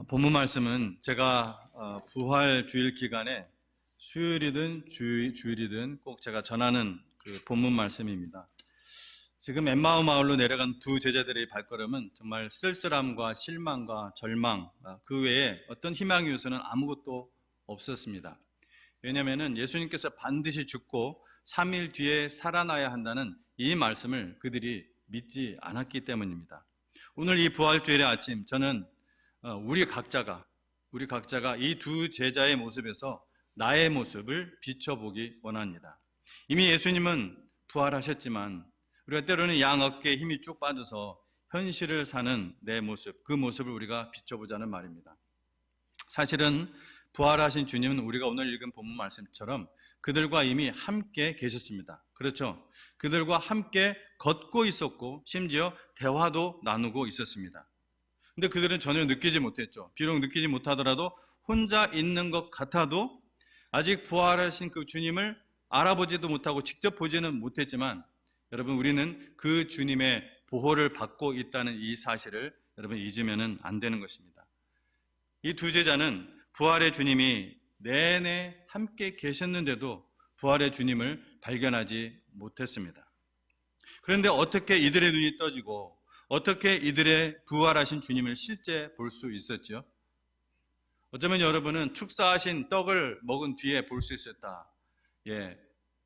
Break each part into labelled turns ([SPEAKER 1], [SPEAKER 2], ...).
[SPEAKER 1] 본문 말씀은 제가 부활 주일 기간에 수요일이든 주일이든 꼭 제가 전하는 그 본문 말씀입니다. 지금 엠마오 마을로 내려간 두 제자들의 발걸음은 정말 쓸쓸함과 실망과 절망, 그 외에 어떤 희망 요소는 아무것도 없었습니다. 왜냐하면 예수님께서 반드시 죽고 3일 뒤에 살아나야 한다는 이 말씀을 그들이 믿지 않았기 때문입니다. 오늘 이 부활주일의 아침, 저는 우리 각자가 이 두 제자의 모습에서 나의 모습을 비춰보기 원합니다. 이미 예수님은 부활하셨지만 우리가 때로는 양 어깨에 힘이 쭉 빠져서 현실을 사는 내 모습, 그 모습을 우리가 비춰보자는 말입니다. 사실은 부활하신 주님은 우리가 오늘 읽은 본문 말씀처럼 그들과 이미 함께 계셨습니다. 그렇죠? 그들과 함께 걷고 있었고 심지어 대화도 나누고 있었습니다. 근데 그들은 전혀 느끼지 못했죠. 비록 느끼지 못하더라도 혼자 있는 것 같아도 아직 부활하신 그 주님을 알아보지도 못하고 직접 보지는 못했지만 여러분, 우리는 그 주님의 보호를 받고 있다는 이 사실을 여러분 잊으면 안 되는 것입니다. 이 두 제자는 부활의 주님이 내내 함께 계셨는데도 부활의 주님을 발견하지 못했습니다. 그런데 어떻게 이들의 눈이 떠지고 어떻게 이들의 부활하신 주님을 실제 볼 수 있었죠? 어쩌면 여러분은 축사하신 떡을 먹은 뒤에 볼 수 있었다.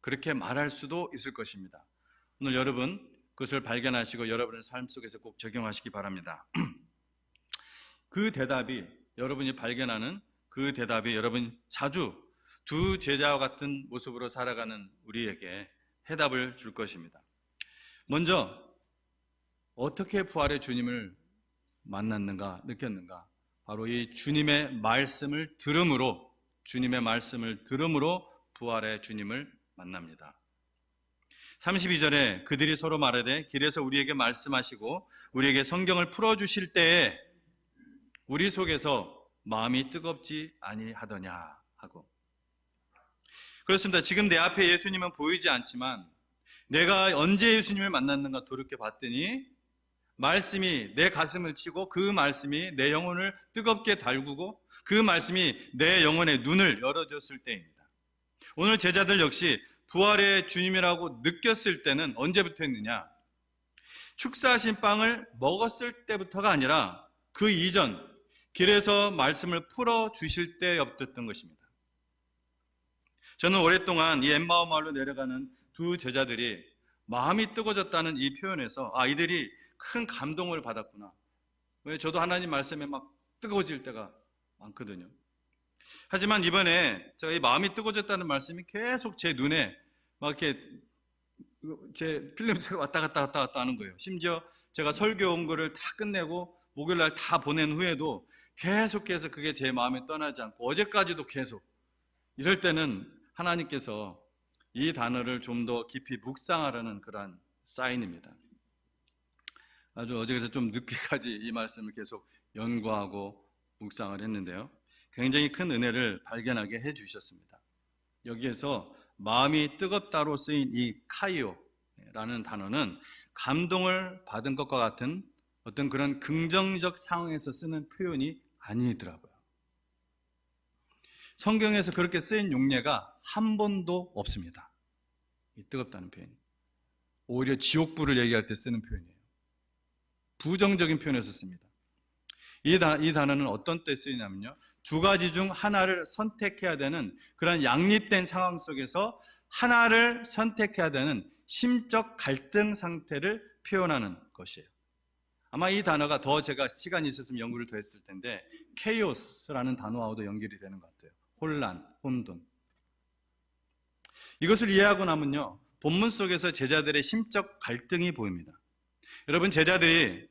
[SPEAKER 1] 그렇게 말할 수도 있을 것입니다. 오늘 여러분 그것을 발견하시고 여러분의 삶 속에서 꼭 적용하시기 바랍니다. 그 대답이, 여러분이 발견하는 그 대답이 여러분 자주 두 제자와 같은 모습으로 살아가는 우리에게 해답을 줄 것입니다. 먼저 어떻게 부활의 주님을 만났는가, 느꼈는가? 바로 이 주님의 말씀을 들음으로 부활의 주님을 만납니다. 32절에 그들이 서로 말하되 길에서 우리에게 말씀하시고 우리에게 성경을 풀어주실 때에 우리 속에서 마음이 뜨겁지 아니하더냐 하고. 그렇습니다. 지금 내 앞에 예수님은 보이지 않지만 내가 언제 예수님을 만났는가 돌이켜 봤더니 말씀이 내 가슴을 치고 그 말씀이 내 영혼을 뜨겁게 달구고 그 말씀이 내 영혼의 눈을 열어줬을 때입니다. 오늘 제자들 역시 부활의 주님이라고 느꼈을 때는 언제부터 했느냐? 축사하신 빵을 먹었을 때부터가 아니라 그 이전 길에서 말씀을 풀어주실 때였던 것입니다. 저는 오랫동안 이 엠마오 마을로 내려가는 두 제자들이 마음이 뜨거워졌다는 이 표현에서 이들이 큰 감동을 받았구나. 왜 저도 하나님 말씀에 막 뜨거워질 때가 많거든요. 하지만 이번에 제가 이 마음이 뜨거워졌다는 말씀이 계속 제 눈에 막 이렇게 제 필름처럼 왔다 갔다 하는 거예요. 심지어 제가 설교 온 거를 다 끝내고 목요일날 다 보낸 후에도 계속해서 그게 제 마음에 떠나지 않고 어제까지도 계속. 이럴 때는 하나님께서 이 단어를 좀 더 깊이 묵상하라는 그런 사인입니다. 아주 어제에서 좀 늦게까지 이 말씀을 계속 연구하고 묵상을 했는데요. 굉장히 큰 은혜를 발견하게 해주셨습니다. 여기에서 마음이 뜨겁다로 쓰인 이 카이오라는 단어는 감동을 받은 것과 같은 어떤 그런 긍정적 상황에서 쓰는 표현이 아니더라고요. 성경에서 그렇게 쓰인 용례가 한 번도 없습니다. 이 뜨겁다는 표현이. 오히려 지옥불을 얘기할 때 쓰는 표현이에요. 부정적인 표현에서 씁니다. 이 단어는 어떤 때 쓰이냐면요, 두 가지 중 하나를 선택해야 되는 그런 양립된 상황 속에서 하나를 선택해야 되는 심적 갈등 상태를 표현하는 것이에요. 아마 이 단어가 더 제가 시간이 있었으면 연구를 더 했을 텐데 케이오스라는 단어와도 연결이 되는 것 같아요. 혼란, 혼돈. 이것을 이해하고 나면요, 본문 속에서 제자들의 심적 갈등이 보입니다. 여러분, 제자들이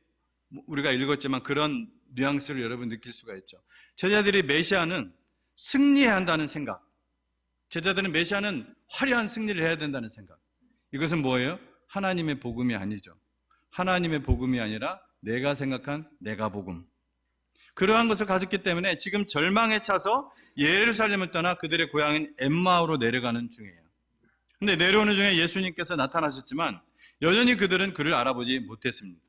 [SPEAKER 1] 우리가 읽었지만 그런 뉘앙스를 여러분 느낄 수가 있죠. 제자들이 메시아는 승리해야 한다는 생각, 제자들은 메시아는 화려한 승리를 해야 된다는 생각. 이것은 뭐예요? 하나님의 복음이 아니죠. 하나님의 복음이 아니라 내가 생각한 내가 복음. 그러한 것을 가졌기 때문에 지금 절망에 차서 예루살렘을 떠나 그들의 고향인 엠마오로 내려가는 중이에요. 근데 내려오는 중에 예수님께서 나타나셨지만 여전히 그들은 그를 알아보지 못했습니다.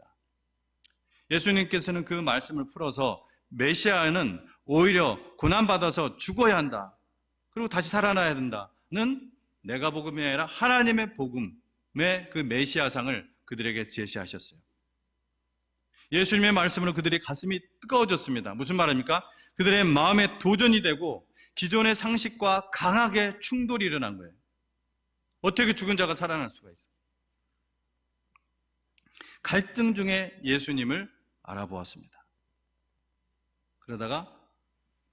[SPEAKER 1] 예수님께서는 그 말씀을 풀어서 메시아는 오히려 고난받아서 죽어야 한다. 그리고 다시 살아나야 된다는 내가 복음이 아니라 하나님의 복음의 그 메시아상을 그들에게 제시하셨어요. 예수님의 말씀으로 그들의 가슴이 뜨거워졌습니다. 무슨 말입니까? 그들의 마음에 도전이 되고 기존의 상식과 강하게 충돌이 일어난 거예요. 어떻게 죽은 자가 살아날 수가 있어요? 갈등 중에 예수님을 알아보았습니다. 그러다가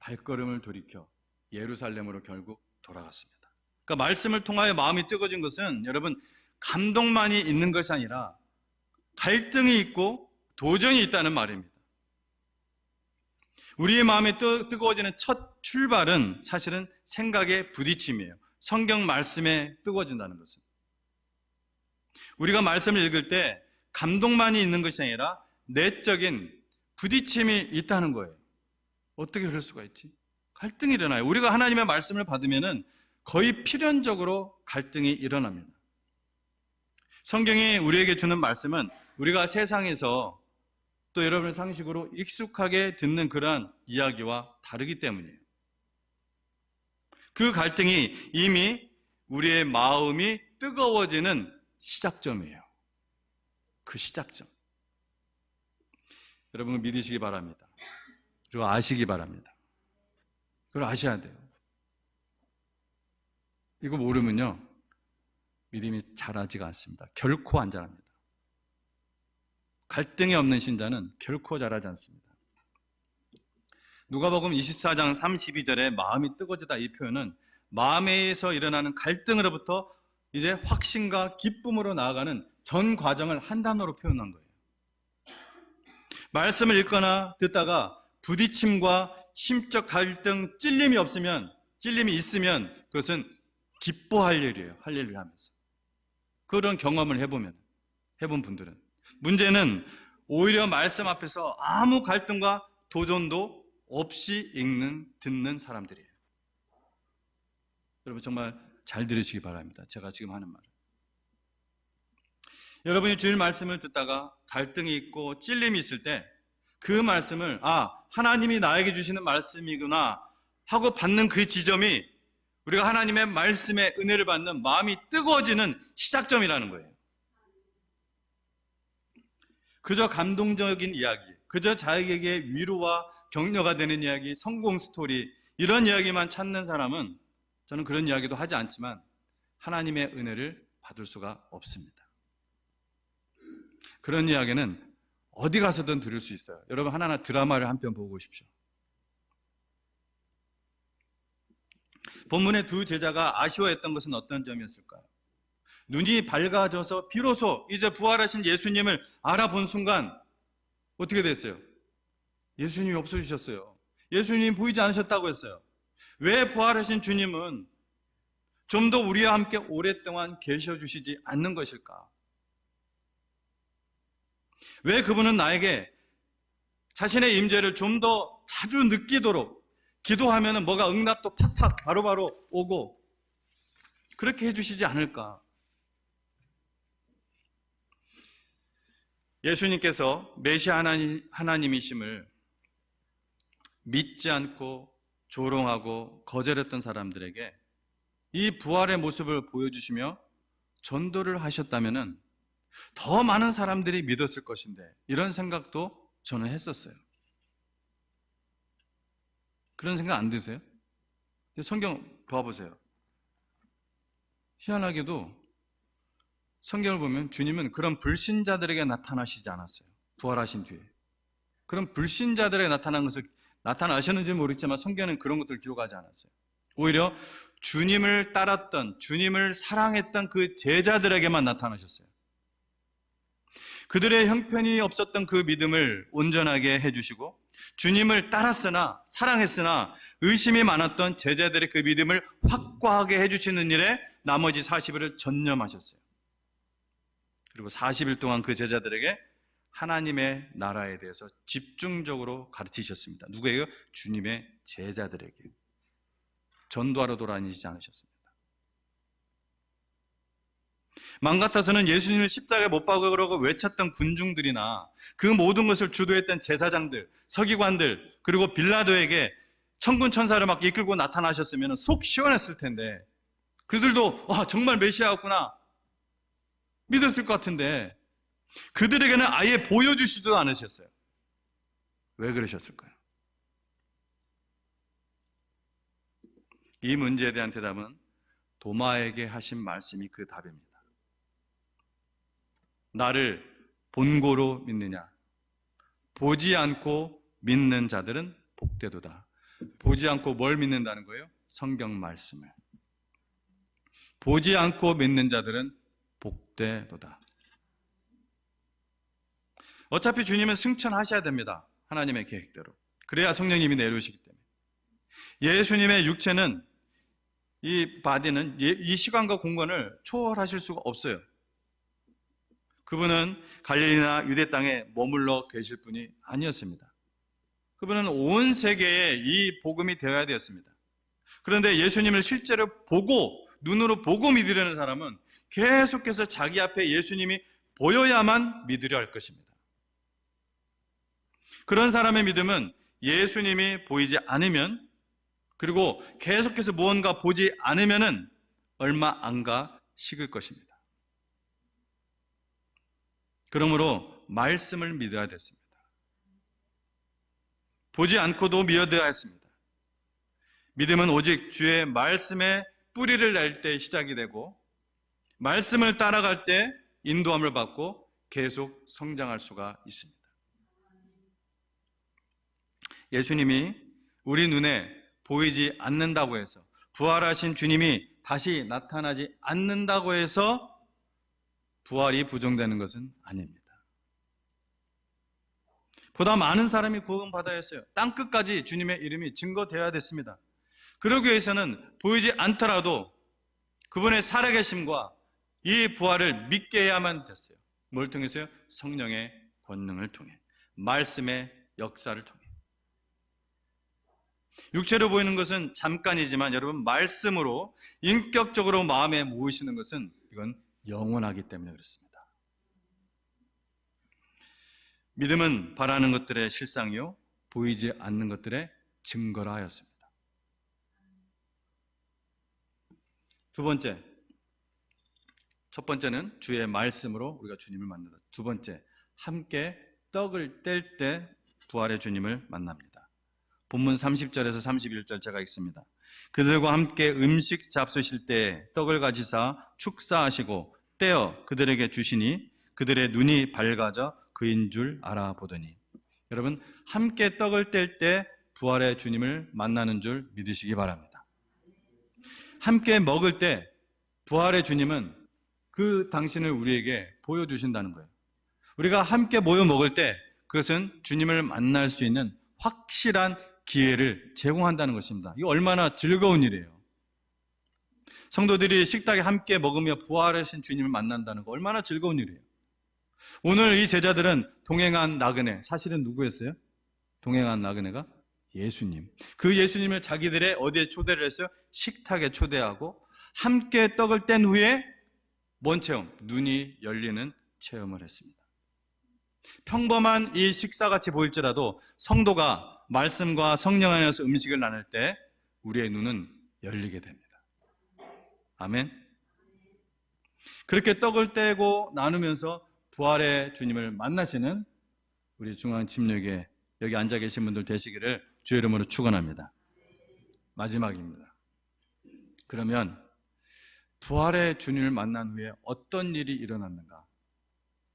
[SPEAKER 1] 발걸음을 돌이켜 예루살렘으로 결국 돌아갔습니다. 그러니까 말씀을 통하여 마음이 뜨거워진 것은 여러분 감동만이 있는 것이 아니라 갈등이 있고 도전이 있다는 말입니다. 우리의 마음이 뜨거워지는 첫 출발은 사실은 생각의 부딪힘이에요. 성경 말씀에 뜨거워진다는 것은. 우리가 말씀을 읽을 때 감동만이 있는 것이 아니라 내적인 부딪힘이 있다는 거예요. 어떻게 그럴 수가 있지? 갈등이 일어나요. 우리가 하나님의 말씀을 받으면은 거의 필연적으로 갈등이 일어납니다. 성경이 우리에게 주는 말씀은 우리가 세상에서 또 여러분의 상식으로 익숙하게 듣는 그러한 이야기와 다르기 때문이에요. 그 갈등이 이미 우리의 마음이 뜨거워지는 시작점이에요. 그 시작점. 여러분 믿으시기 바랍니다. 그리고 아시기 바랍니다. 그걸 아셔야 돼요. 이거 모르면요 믿음이 자라지가 않습니다. 결코 안 자랍니다. 갈등이 없는 신자는 결코 자라지 않습니다. 누가복음 24장 32절에 마음이 뜨거워지다 이 표현은 마음에서 일어나는 갈등으로부터 이제 확신과 기쁨으로 나아가는 전 과정을 한 단어로 표현한 거예요. 말씀을 읽거나 듣다가 부딪힘과 심적 갈등, 찔림이 있으면 그것은 기뻐할 일이에요. 할렐루야 하면서. 그런 경험을 해본 분들은. 문제는 오히려 말씀 앞에서 아무 갈등과 도전도 없이 듣는 사람들이에요. 여러분 정말 잘 들으시기 바랍니다. 제가 지금 하는 말을. 여러분이 주일 말씀을 듣다가 갈등이 있고 찔림이 있을 때 그 말씀을 하나님이 나에게 주시는 말씀이구나 하고 받는 그 지점이 우리가 하나님의 말씀의 은혜를 받는 마음이 뜨거워지는 시작점이라는 거예요. 그저 감동적인 이야기, 그저 자에게 위로와 격려가 되는 이야기, 성공 스토리 이런 이야기만 찾는 사람은 저는 그런 이야기도 하지 않지만 하나님의 은혜를 받을 수가 없습니다. 그런 이야기는 어디 가서든 들을 수 있어요. 여러분 하나하나 드라마를 한 편 보고 오십시오. 본문의 두 제자가 아쉬워했던 것은 어떤 점이었을까요? 눈이 밝아져서 비로소 이제 부활하신 예수님을 알아본 순간 어떻게 됐어요? 예수님이 없어지셨어요. 예수님이 보이지 않으셨다고 했어요. 왜 부활하신 주님은 좀 더 우리와 함께 오랫동안 계셔주시지 않는 것일까? 왜 그분은 나에게 자신의 임재를 좀 더 자주 느끼도록 기도하면 뭐가 응답도 팍팍 바로바로 오고 그렇게 해주시지 않을까? 예수님께서 메시아 하나님이심을 믿지 않고 조롱하고 거절했던 사람들에게 이 부활의 모습을 보여주시며 전도를 하셨다면 더 많은 사람들이 믿었을 것인데 이런 생각도 저는 했었어요. 그런 생각 안 드세요? 성경 봐보세요. 희한하게도 성경을 보면 주님은 그런 불신자들에게 나타나시지 않았어요. 부활하신 뒤에. 그런 불신자들에게 나타나셨는지 모르겠지만 성경은 그런 것들을 기록하지 않았어요. 오히려 주님을 따랐던, 주님을 사랑했던 그 제자들에게만 나타나셨어요. 그들의 형편이 없었던 그 믿음을 온전하게 해주시고 주님을 따랐으나 사랑했으나 의심이 많았던 제자들의 그 믿음을 확고하게 해주시는 일에 나머지 40일을 전념하셨어요. 그리고 40일 동안 그 제자들에게 하나님의 나라에 대해서 집중적으로 가르치셨습니다. 누구에게요? 주님의 제자들에게. 전도하러 돌아다니지 않으셨습니다. 맘 같아서는 예수님을 십자가에 못 박으라고 외쳤던 군중들이나 그 모든 것을 주도했던 제사장들, 서기관들, 그리고 빌라도에게 천군 천사를 막 이끌고 나타나셨으면 속 시원했을 텐데, 그들도 와, 정말 메시아였구나 믿었을 것 같은데, 그들에게는 아예 보여주시지도 않으셨어요. 왜 그러셨을까요? 이 문제에 대한 대답은 도마에게 하신 말씀이 그 답입니다. 나를 본고로 믿느냐? 보지 않고 믿는 자들은 복되도다. 보지 않고 뭘 믿는다는 거예요? 성경 말씀을. 보지 않고 믿는 자들은 복되도다. 어차피 주님은 승천하셔야 됩니다. 하나님의 계획대로. 그래야 성령님이 내려오시기 때문에. 예수님의 육체는, 이 바디는 이 시간과 공간을 초월하실 수가 없어요. 그분은 갈릴리나 유대 땅에 머물러 계실 분이 아니었습니다. 그분은 온 세계에 이 복음이 되어야 되었습니다. 그런데 예수님을 실제로 보고, 눈으로 보고 믿으려는 사람은 계속해서 자기 앞에 예수님이 보여야만 믿으려 할 것입니다. 그런 사람의 믿음은 예수님이 보이지 않으면, 그리고 계속해서 무언가 보지 않으면은 얼마 안 가 식을 것입니다. 그러므로 말씀을 믿어야 됐습니다. 보지 않고도 믿어야 했습니다. 믿음은 오직 주의 말씀에 뿌리를 낼 때 시작이 되고, 말씀을 따라갈 때 인도함을 받고 계속 성장할 수가 있습니다. 예수님이 우리 눈에 보이지 않는다고 해서, 부활하신 주님이 다시 나타나지 않는다고 해서 부활이 부정되는 것은 아닙니다. 보다 많은 사람이 구원받아야 했어요. 땅끝까지 주님의 이름이 증거되어야 됐습니다. 그러기 위해서는 보이지 않더라도 그분의 살아계심과 이 부활을 믿게 해야만 됐어요. 뭘 통해서요? 성령의 권능을 통해, 말씀의 역사를 통해. 육체로 보이는 것은 잠깐이지만 여러분, 말씀으로 인격적으로 마음에 모이시는 것은 이건 영원하기 때문에 그렇습니다. 믿음은 바라는 것들의 실상이요, 보이지 않는 것들의 증거라 하였습니다. 두 번째, 첫 번째는 주의 말씀으로 우리가 주님을 만난다. 두 번째, 함께 떡을 뗄 때 부활의 주님을 만납니다. 본문 30절에서 31절 제가 읽습니다. 그들과 함께 음식 잡수실 때 떡을 가지사 축사하시고 떼어 그들에게 주시니 그들의 눈이 밝아져 그인 줄 알아보더니. 여러분, 함께 떡을 뗄 때 부활의 주님을 만나는 줄 믿으시기 바랍니다. 함께 먹을 때 부활의 주님은 그 당신을 우리에게 보여주신다는 거예요. 우리가 함께 모여 먹을 때 그것은 주님을 만날 수 있는 확실한 기회를 제공한다는 것입니다. 이거 얼마나 즐거운 일이에요. 성도들이 식탁에 함께 먹으며 부활하신 주님을 만난다는 거 얼마나 즐거운 일이에요. 오늘 이 제자들은 동행한 나그네, 사실은 누구였어요? 동행한 나그네가 예수님. 그 예수님을 자기들의 어디에 초대를 했어요? 식탁에 초대하고 함께 떡을 뗀 후에 뭔 체험? 눈이 열리는 체험을 했습니다. 평범한 이 식사같이 보일지라도 성도가 말씀과 성령 안에서 음식을 나눌 때 우리의 눈은 열리게 됩니다. 아멘. 그렇게 떡을 떼고 나누면서 부활의 주님을 만나시는 우리 중앙침략에 여기 앉아 계신 분들 되시기를 주의 이름으로 축원합니다. 마지막입니다. 그러면 부활의 주님을 만난 후에 어떤 일이 일어났는가?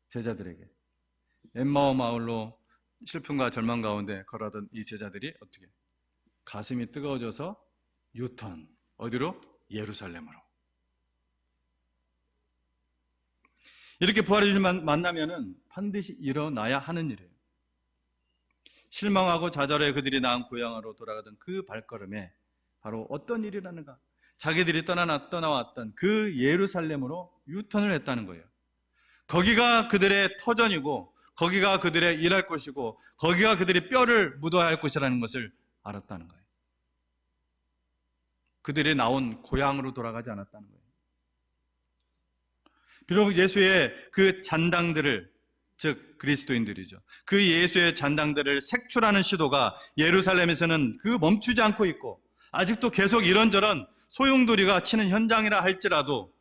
[SPEAKER 1] 제자들에게 엠마오 마을로 슬픔과 절망 가운데 걸어가던 이 제자들이 어떻게 가슴이 뜨거워져서 유턴, 어디로? 예루살렘으로. 이렇게 부활의 주님을 만나면은 반드시 일어나야 하는 일이에요. 실망하고 좌절해 그들이 낳은 고향으로 돌아가던 그 발걸음에 바로 어떤 일이 일어나는가? 자기들이 떠나왔던 그 예루살렘으로 유턴을 했다는 거예요. 거기가 그들의 터전이고, 거기가 그들의 일할 곳이고, 거기가 그들이 뼈를 묻어야 할 곳이라는 것을 알았다는 거예요. 그들이 나온 고향으로 돌아가지 않았다는 거예요. 비록 예수의 그 잔당들을, 즉 그리스도인들이죠, 그 예수의 잔당들을 색출하는 시도가 예루살렘에서는 그 멈추지 않고 있고 아직도 계속 이런저런 소용돌이가 치는 현장이라 할지라도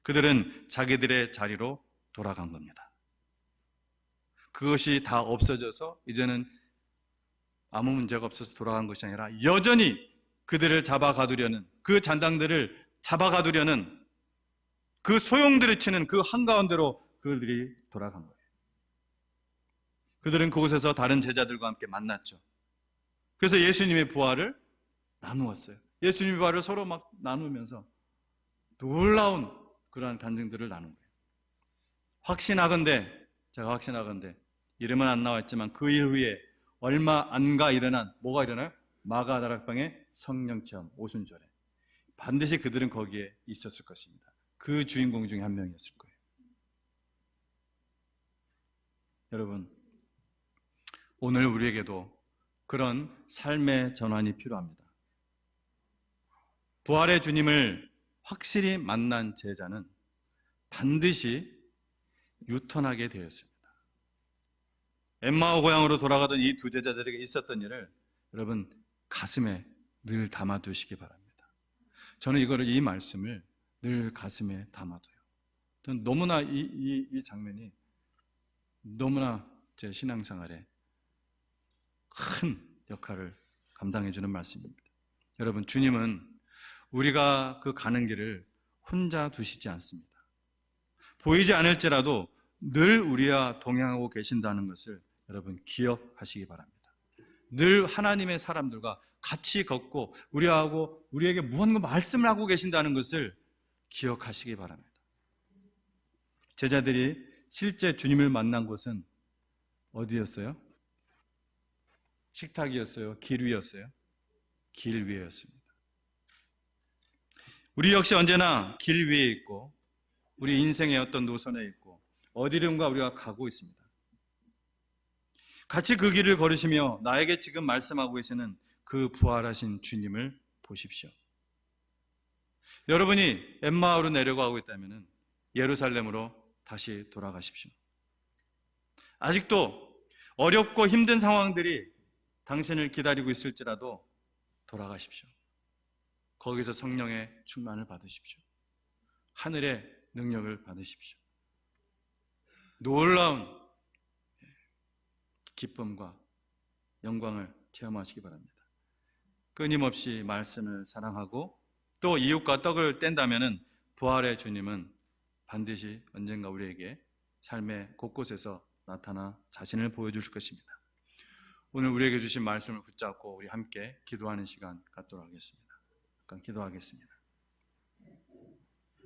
[SPEAKER 1] 그들은 자기들의 자리로 돌아간 겁니다. 그것이 다 없어져서 이제는 아무 문제가 없어서 돌아간 것이 아니라 여전히 그들을 잡아가두려는, 그 잔당들을 잡아가두려는 그 소용돌이 치는 그 한가운데로 그들이 돌아간 거예요. 그들은 그곳에서 다른 제자들과 함께 만났죠. 그래서 예수님의 부활을 나누었어요. 예수님의 부활을 서로 막 나누면서 놀라운 그러한 간증들을 나눈 거예요. 제가 확신하건대 이름은 안 나왔지만 그 일 후에 얼마 안 가 일어난 뭐가 일어나요? 마가다락방의 성령 체험, 오순절에 반드시 그들은 거기에 있었을 것입니다. 그 주인공 중에 한 명이었을 거예요. 여러분, 오늘 우리에게도 그런 삶의 전환이 필요합니다. 부활의 주님을 확실히 만난 제자는 반드시 유턴하게 되었습니다. 엠마오 고향으로 돌아가던 이 두 제자들에게 있었던 일을 여러분 가슴에 늘 담아두시기 바랍니다. 저는 이 말씀을 늘 가슴에 담아둬요. 저는 너무나 이 장면이 너무나 제 신앙생활에 큰 역할을 감당해주는 말씀입니다. 여러분, 주님은 우리가 그 가는 길을 혼자 두시지 않습니다. 보이지 않을지라도 늘 우리와 동행하고 계신다는 것을 여러분 기억하시기 바랍니다. 늘 하나님의 사람들과 같이 걷고 우리에게 무언가 말씀을 하고 계신다는 것을 기억하시기 바랍니다. 제자들이 실제 주님을 만난 곳은 어디였어요? 식탁이었어요? 길 위였어요? 길 위였습니다. 우리 역시 언제나 길 위에 있고 우리 인생의 어떤 노선에 있고 어디론가 우리가 가고 있습니다. 같이 그 길을 걸으시며 나에게 지금 말씀하고 계시는 그 부활하신 주님을 보십시오. 여러분이 엠마오로 내려가고 있다면 예루살렘으로 다시 돌아가십시오. 아직도 어렵고 힘든 상황들이 당신을 기다리고 있을지라도 돌아가십시오. 거기서 성령의 충만을 받으십시오. 하늘의 능력을 받으십시오. 놀라운 기쁨과 영광을 체험하시기 바랍니다. 끊임없이 말씀을 사랑하고 또 이웃과 떡을 뗀다면 부활의 주님은 반드시 언젠가 우리에게 삶의 곳곳에서 나타나 자신을 보여주실 것입니다. 오늘 우리에게 주신 말씀을 붙잡고 우리 함께 기도하는 시간 갖도록 하겠습니다. 잠깐 기도하겠습니다.